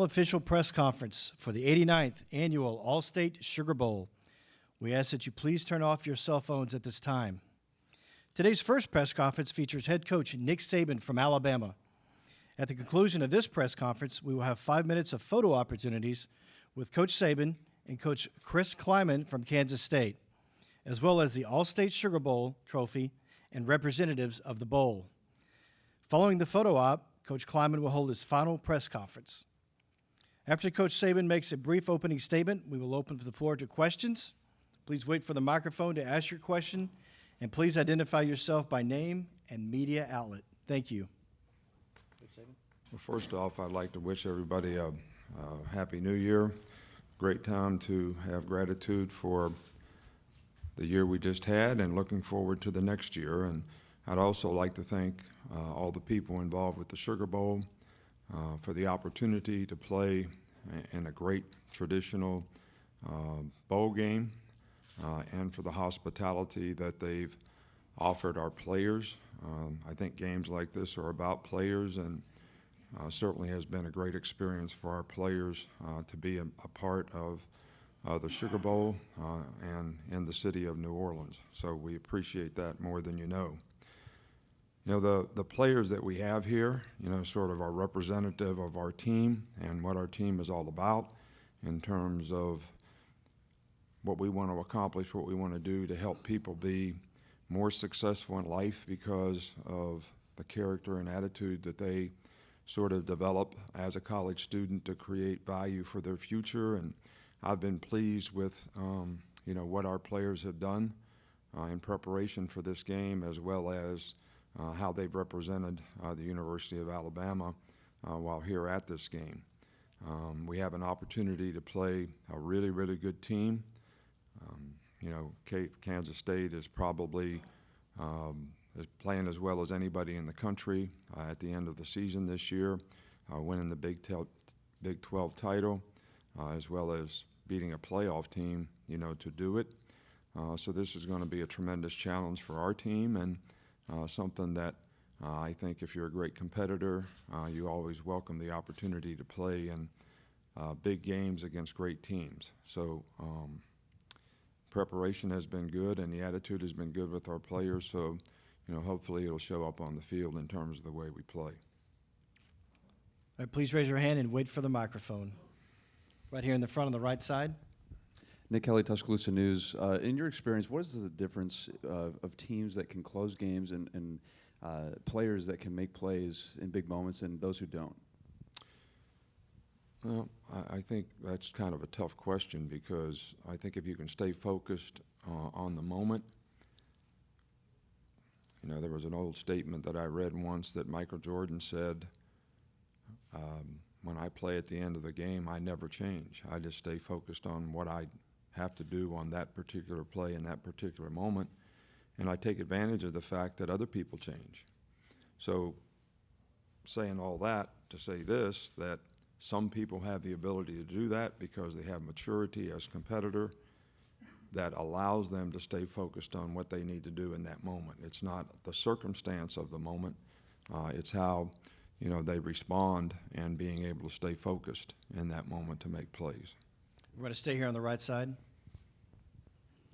Official press conference for the 89th Annual Allstate Sugar Bowl. We ask that you please turn off your cell phones at this time. Today's first press conference features head coach Nick Saban from Alabama. At the conclusion of this press conference, we will have 5 minutes of photo opportunities with Coach Saban and Coach Chris Kleiman from Kansas State, as well as the Allstate Sugar Bowl trophy and representatives of the bowl. Following the photo op, Coach Kleiman will hold his final press conference. After Coach Saban makes a brief opening statement, we will open the floor to questions. Please wait for the microphone to ask your question, and please identify yourself by name and media outlet. Thank you. Well, first off, I'd like to wish everybody a Happy New Year. Great time to have gratitude for the year we just had and looking forward to the next year. And I'd also like to thank all the people involved with the Sugar Bowl for the opportunity to play in a great traditional bowl game and for the hospitality that they've offered our players. I think games like this are about players, and certainly has been a great experience for our players to be a part of the Sugar Bowl and in the city of New Orleans. So we appreciate that more than you know. You know, the players that we have here, you know, sort of are representative of our team and what our team is all about in terms of what we want to accomplish, what we want to do to help people be more successful in life because of the character and attitude that they sort of develop as a college student to create value for their future. And I've been pleased with, you know, what our players have done in preparation for this game, as well as how they've represented the University of Alabama while here at this game. We have an opportunity to play a really, really good team. You know, Kansas State is probably is playing as well as anybody in the country at the end of the season this year, winning the Big 12 title, as well as beating a playoff team, you know, to do it. So this is going to be a tremendous challenge for our team, and something that I think if you're a great competitor, you always welcome the opportunity to play in big games against great teams. So preparation has been good, and the attitude has been good with our players. So, you know, hopefully it'll show up on the field in terms of the way we play. All right, please raise your hand and wait for the microphone. Right here in the front on the right side. Nick Kelly, Tuscaloosa News. In your experience, what is the difference of teams that can close games and players that can make plays in big moments and those who don't? Well, I think that's kind of a tough question, because I think if you can stay focused on the moment. You know, there was an old statement that I read once that Michael Jordan said, when I play at the end of the game, I never change. I just stay focused on what I have to do on that particular play in that particular moment, and I take advantage of the fact that other people change. So saying all that to say this, that some people have the ability to do that because they have maturity as a competitor that allows them to stay focused on what they need to do in that moment. It's not the circumstance of the moment, it's how, you know, they respond and being able to stay focused in that moment to make plays. We're going to stay here on the right side.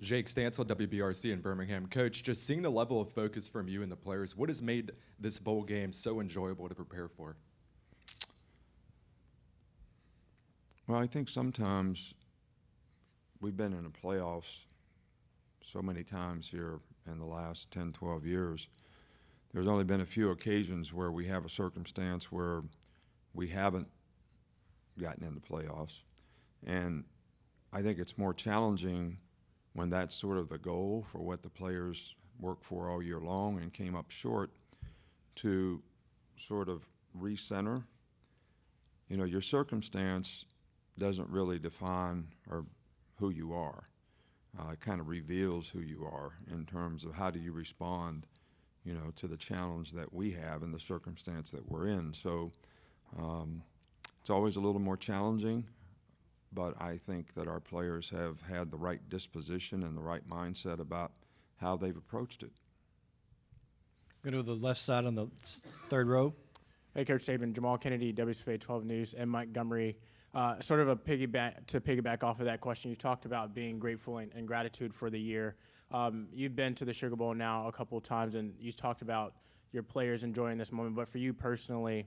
Jake Stansel, WBRC in Birmingham. Coach, just seeing the level of focus from you and the players, what has made this bowl game so enjoyable to prepare for? Well, I think sometimes we've been in the playoffs so many times here in the last 10, 12 years. There's only been a few occasions where we have a circumstance where we haven't gotten into playoffs. And I think it's more challenging when that's sort of the goal for what the players work for all year long and came up short, to sort of recenter. You know, your circumstance doesn't really define or who you are. It kind of reveals who you are in terms of how do you respond, you know, to the challenge that we have in the circumstance that we're in. So it's always a little more challenging, but I think that our players have had the right disposition and the right mindset about how they've approached it. Go to the left side on the third row. Hey, Coach Saban, Jamal Kennedy, WSFA 12 News, and Montgomery. Sort of a piggyback off of that question, you talked about being grateful and gratitude for the year. You've been to the Sugar Bowl now a couple of times, and you talked about your players enjoying this moment. But for you personally,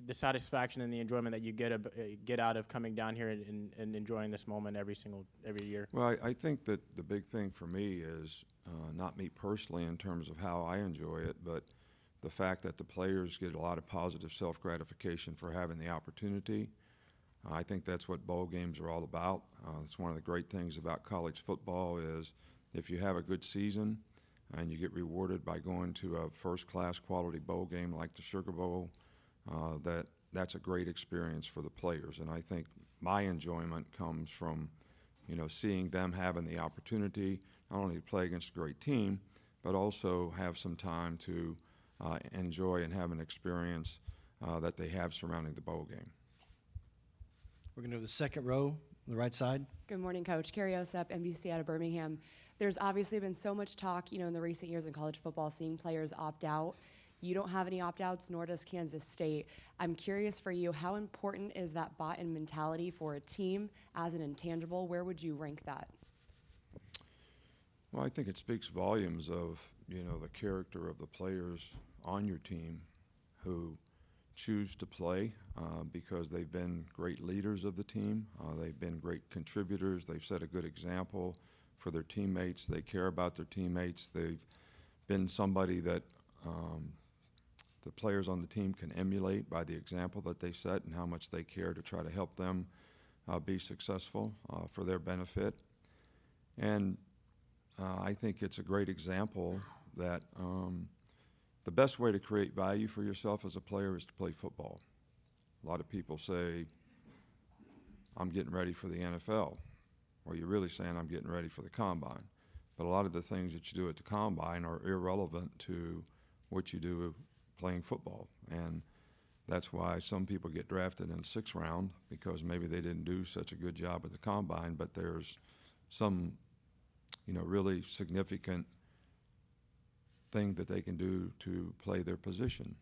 the satisfaction and the enjoyment that you get out of coming down here and enjoying this moment every year. Well, I think that the big thing for me is not me personally in terms of how I enjoy it, but the fact that the players get a lot of positive self-gratification for having the opportunity. I think that's what bowl games are all about. It's one of the great things about college football is if you have a good season and you get rewarded by going to a first-class quality bowl game like the Sugar Bowl, that's a great experience for the players. And I think my enjoyment comes from, seeing them having the opportunity not only to play against a great team, but also have some time to enjoy and have an experience that they have surrounding the bowl game. We're going to do the second row on the right side. Good morning, Coach. Carrie Osep, NBC out of Birmingham. There's obviously been so much talk, in the recent years in college football, seeing players opt out. You don't have any opt-outs, nor does Kansas State. I'm curious for you, how important is that bought-in mentality for a team as an intangible? Where would you rank that? Well, I think it speaks volumes of, the character of the players on your team who choose to play because they've been great leaders of the team. They've been great contributors. They've set a good example for their teammates. They care about their teammates. They've been somebody that the players on the team can emulate by the example that they set and how much they care to try to help them be successful for their benefit. And I think it's a great example that the best way to create value for yourself as a player is to play football. A lot of people say, I'm getting ready for the NFL. Well, you're really saying I'm getting ready for the combine. But a lot of the things that you do at the combine are irrelevant to what you do playing football. And that's why some people get drafted in the 6th round, because maybe they didn't do such a good job at the combine, but there's some, really significant thing that they can do to play their position.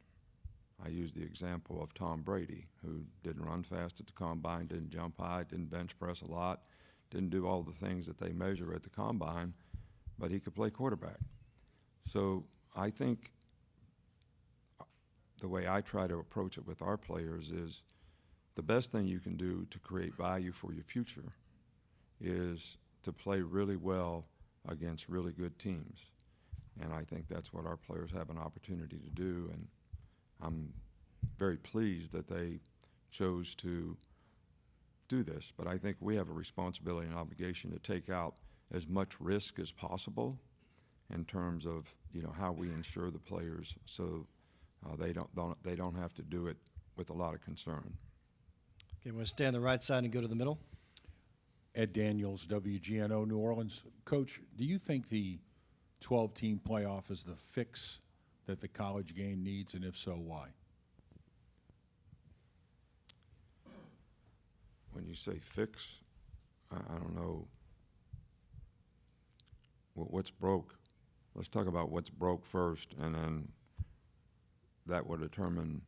I use the example of Tom Brady, who didn't run fast at the combine, didn't jump high, didn't bench press a lot, didn't do all the things that they measure at the combine, but he could play quarterback. So I think the way I try to approach it with our players is the best thing you can do to create value for your future is to play really well against really good teams. And I think that's what our players have an opportunity to do. And I'm very pleased that they chose to do this. But I think we have a responsibility and obligation to take out as much risk as possible in terms of, how we ensure the players so they don't have to do it with a lot of concern. Okay, we'll stay on the right side and go to the middle. Ed Daniels, WGNO New Orleans. Coach, do you think the 12-team playoff is the fix that the college game needs, and if so, why? When you say fix, I don't know what's broke. Let's talk about what's broke first, and then that will determine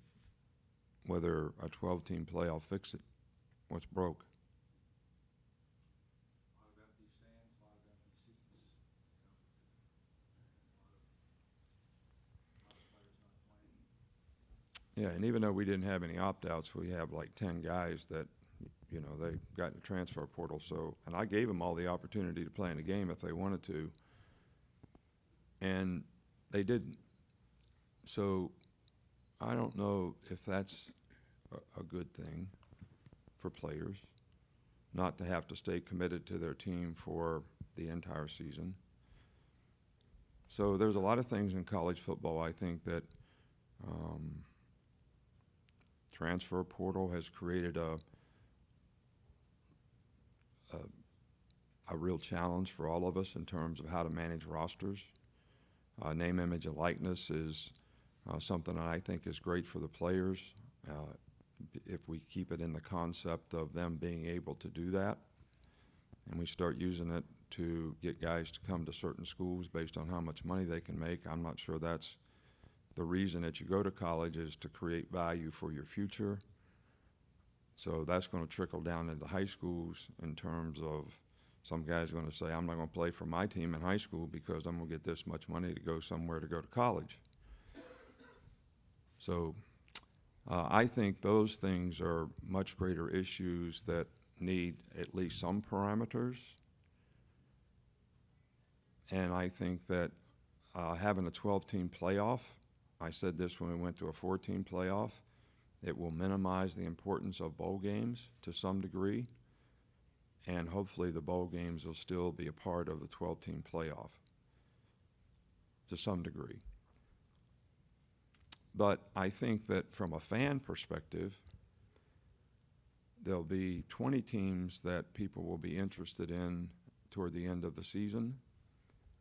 whether a 12-team playoff fix it. What's broke? Yeah, and even though we didn't have any opt-outs, we have like 10 guys that, they got in the transfer portal. So, and I gave them all the opportunity to play in the game if they wanted to, and they didn't. So I don't know if that's a good thing for players, not to have to stay committed to their team for the entire season. So there's a lot of things in college football, I think, that transfer portal has created a real challenge for all of us in terms of how to manage rosters. Name, image, and likeness is something that I think is great for the players if we keep it in the concept of them being able to do that, and we start using it to get guys to come to certain schools based on how much money they can make. I'm not sure that's the reason that you go to college is to create value for your future. So that's going to trickle down into high schools in terms of some guys are going to say, I'm not going to play for my team in high school because I'm going to get this much money to go somewhere to go to college. So I think those things are much greater issues that need at least some parameters. And I think that having a 12-team playoff, I said this when we went to a 4-team playoff, it will minimize the importance of bowl games to some degree, and hopefully the bowl games will still be a part of the 12-team playoff to some degree. But I think that from a fan perspective, there'll be 20 teams that people will be interested in toward the end of the season,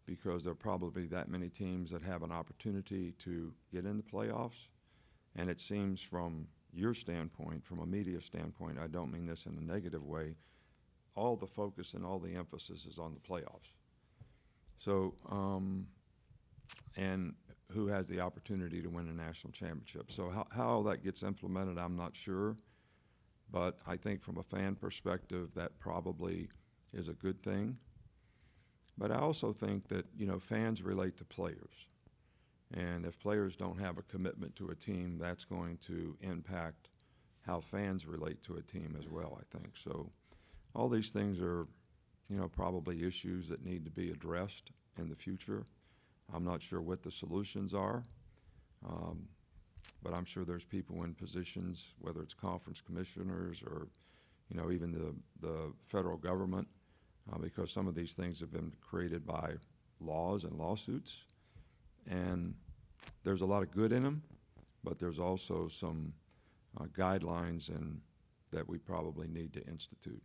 because there are probably that many teams that have an opportunity to get in the playoffs. And it seems from your standpoint, from a media standpoint, I don't mean this in a negative way, all the focus and all the emphasis is on the playoffs. So, and who has the opportunity to win a national championship. So how that gets implemented, I'm not sure. But I think from a fan perspective, that probably is a good thing. But I also think that, you know, fans relate to players. And if players don't have a commitment to a team, that's going to impact how fans relate to a team as well, I think. So all these things are, you know, probably issues that need to be addressed in the future. I'm not sure what the solutions are, but I'm sure there's people in positions, whether it's conference commissioners or, you know, even the federal government, because some of these things have been created by laws and lawsuits. And there's a lot of good in them, but there's also some guidelines that we probably need to institute.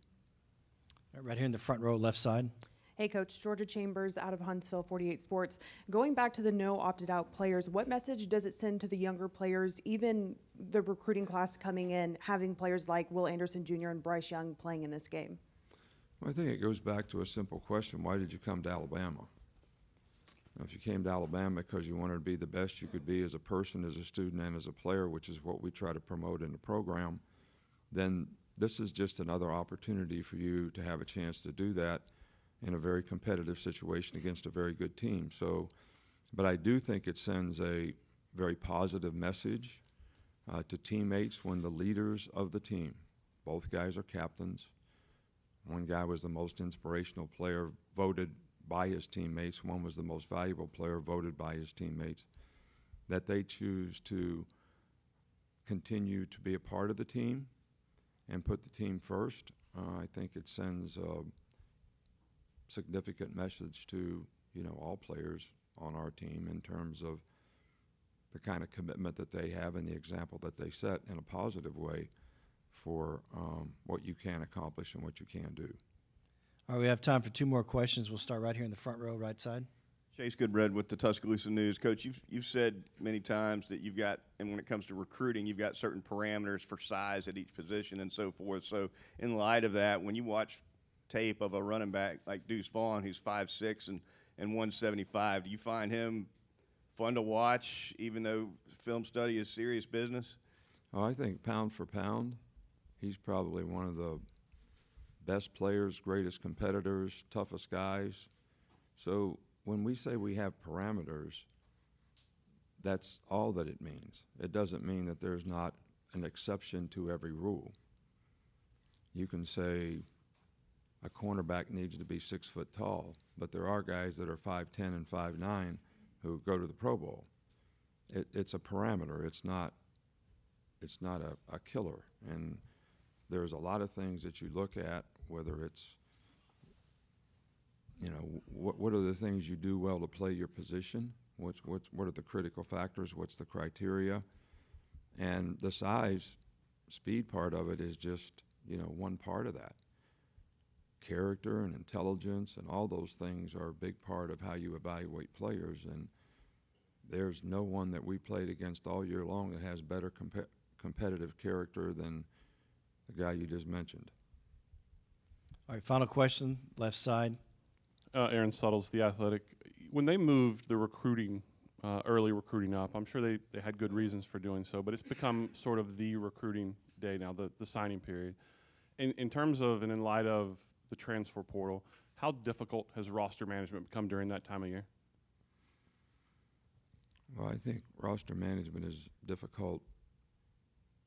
Right here in the front row, left side. Hey, Coach. Georgia Chambers out of Huntsville, 48 Sports. Going back to the no opted-out players, what message does it send to the younger players, even the recruiting class coming in, having players like Will Anderson Jr. and Bryce Young playing in this game? Well, I think it goes back to a simple question. Why did you come to Alabama? Now, if you came to Alabama because you wanted to be the best you could be as a person, as a student, and as a player, which is what we try to promote in the program, then this is just another opportunity for you to have a chance to do that in a very competitive situation against a very good team. So, but I do think it sends a very positive message to teammates when the leaders of the team, both guys are captains. One guy was the most inspirational player voted by his teammates. One was the most valuable player voted by his teammates. That they choose to continue to be a part of the team and put the team first. I think it sends a significant message to, you know, all players on our team in terms of the kind of commitment that they have and the example that they set in a positive way for what you can accomplish and what you can do. All right, we have time for 2 more questions. We'll start right here in the front row, right side. Chase Goodred with the Tuscaloosa News. Coach, you've said many times that you've got, and when it comes to recruiting, you've got certain parameters for size at each position and so forth. So in light of that, when you watch tape of a running back like Deuce Vaughn, who's 5'6" and 175, do you find him fun to watch, even though film study is serious business? Oh, I think pound for pound, he's probably one of the best players, greatest competitors, toughest guys. So when we say we have parameters, that's all that it means. It doesn't mean that there's not an exception to every rule. You can say a cornerback needs to be 6 foot tall, but there are guys that are 5'10" and 5'9" who go to the Pro Bowl. It's a parameter. It's not a killer. And there's a lot of things that you look at, whether it's, you know, what are the things you do well to play your position? What are the critical factors? What's the criteria? And the size, speed part of it is just, you know, one part of that. Character and intelligence and all those things are a big part of how you evaluate players. And there's no one that we played against all year long that has better competitive character than the guy you just mentioned. All right, final question, left side. Aaron Suttles, The Athletic. When they moved the recruiting early recruiting up. I'm sure they had good reasons for doing so, but it's become sort of the recruiting day now, the signing period. In terms of and in light of the transfer portal, how difficult has roster management become during that time of year? Well, I think roster management is difficult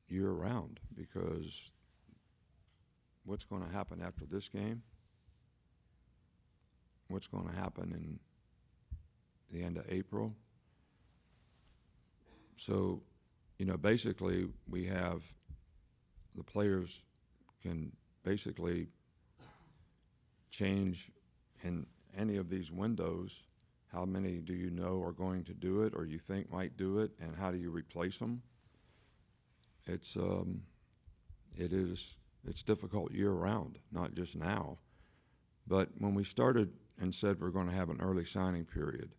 year-round because what's going to happen after this game? What's going to happen in the end of April? So, basically we have the players can basically change in any of these windows. How many do you know are going to do it or you think might do it, and how do you replace them? It's difficult year-round, not just now. But when we started and said we're going to have an early signing period,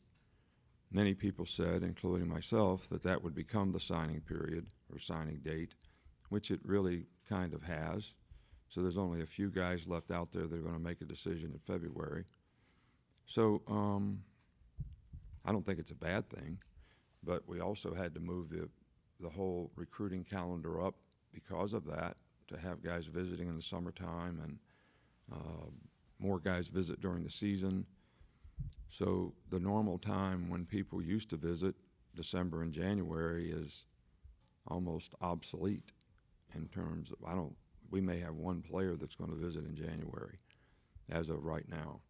many people said, including myself, that would become the signing period or signing date, which it really kind of has. So there's only a few guys left out there that are going to make a decision in February. So I don't think it's a bad thing, but we also had to move the whole recruiting calendar up because of that, to have guys visiting in the summertime and more guys visit during the season. So the normal time when people used to visit, December and January, is almost obsolete in terms of, we may have one player that's going to visit in January as of right now.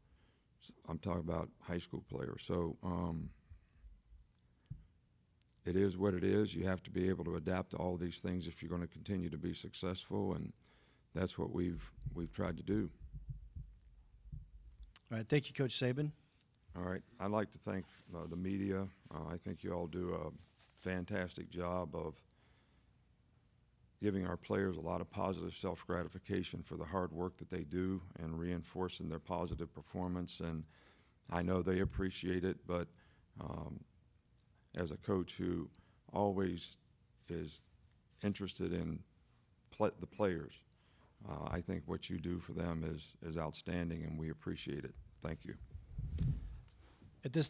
I'm talking about high school players. So it is what it is. You have to be able to adapt to all these things if you're going to continue to be successful, and that's what we've tried to do. All right, thank you, Coach Saban. All right, I'd like to thank the media. I think you all do a fantastic job of giving our players a lot of positive self-gratification for the hard work that they do and reinforcing their positive performance. And I know they appreciate it, but as a coach who always is interested in the players, I think what you do for them is outstanding, and we appreciate it. Thank you. At this